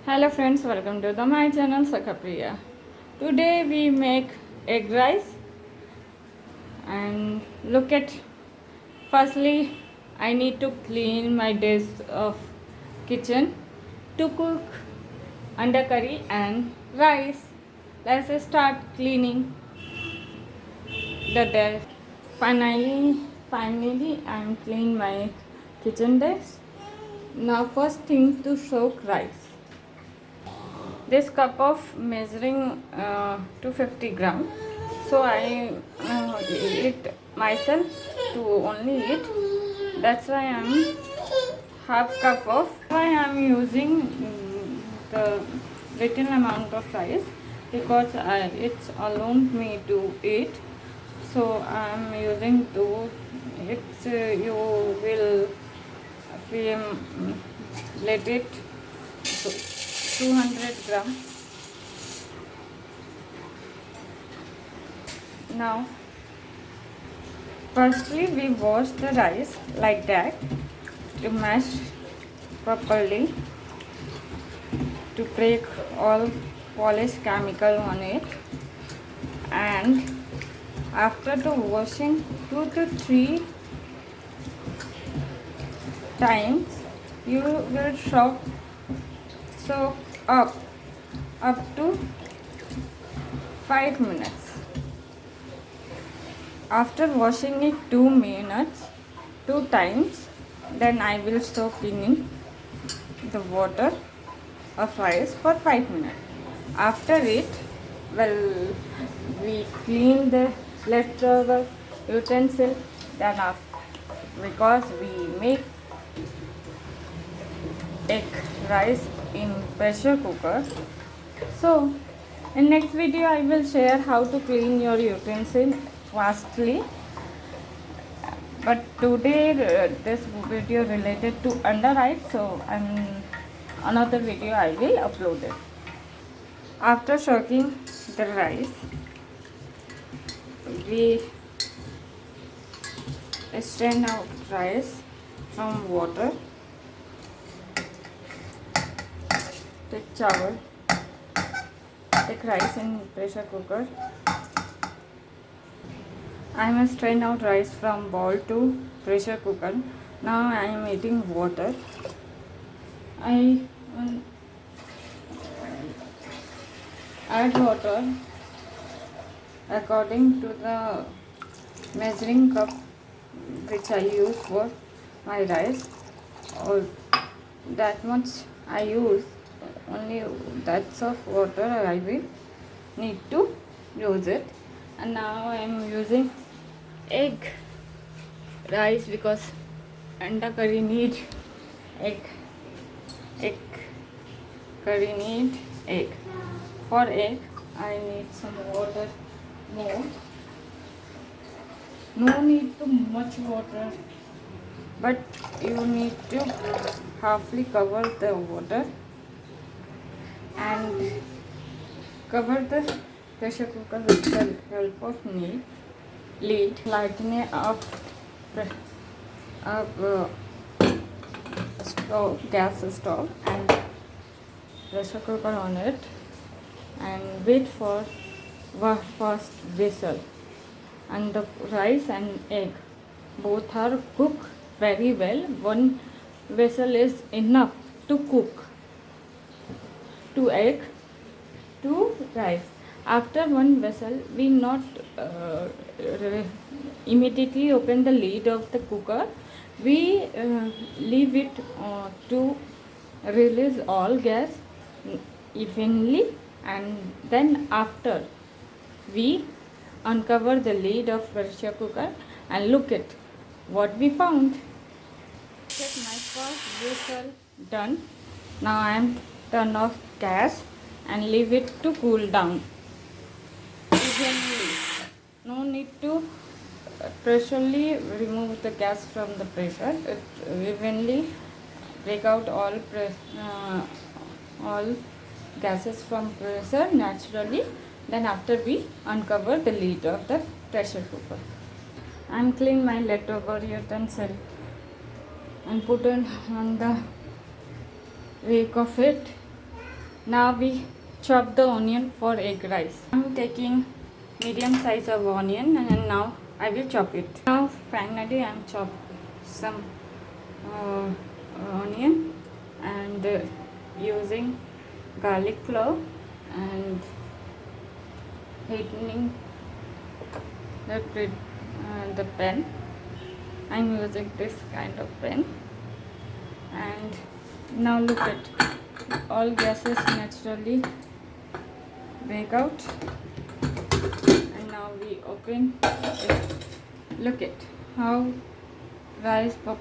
Hello friends, welcome to my channel Sakapriya. Today we make egg rice and look at firstly I need to clean my dish of kitchen to cook under curry and rice. Let's start cleaning the dish. Finally I'm clean my kitchen dish. Now first thing to soak rice. This cup of measuring 250 gram, so I eat myself to only eat. That's why I'm half cup of why I'm using the little amount of rice because it's alone me to eat, so I'm using to it's you will let it 200 gram. Now firstly we wash the rice like that to mash properly to break all polish chemical on it, and after the washing 2 to 3 times you will soak up to 5 minutes. After washing it 2 minutes 2 times, then I will soak in the water of rice for 5 minutes. After it, well, we clean the leftover utensil, then after, because we make egg rice in pressure cooker. So in next video I will share how to clean your utensil fastly, but today this video related to under rice, so another video I will upload it. After soaking the rice, we strain out rice from water. Take chawal, take rice in pressure cooker. I must strain out rice from bowl to pressure cooker. Now I am adding water. I add water according to the measuring cup which I use for my rice, or that much I use, only that's of water I will need to use it. And now I am using egg rice because anda curry need egg curry need egg. For egg I need some water more, no need too much water, but you need to halfly cover the water and cover the pressure cooker with the help of lid. Lighten up gas stove and pressure cooker on it, and wait for first whistle. And the rice and egg both are cooked very well. One vessel is enough to cook 2 egg, 2 rice. After one vessel, we not immediately open the lid of the cooker. We leave it to release all gas evenly, and then after we uncover the lid of pressure cooker and look at what we found. Get my first whistle done. Now I am turn off gas and leave it to cool down evenly. No need to pressurely remove the gas from the pressure. It evenly break out all gases from pressure naturally. Then after we uncover the lid of the pressure cooker. I am clean my leftover utensil and put it on the wake of it Now we chop the onion for egg rice. I'm taking medium size of onion and now I will chop it. Now finally I'm chop some onion and using garlic clove and heating the pan. I'm using this kind of pan, and now look at all gases naturally break out, and now we open it. Look at how rice pop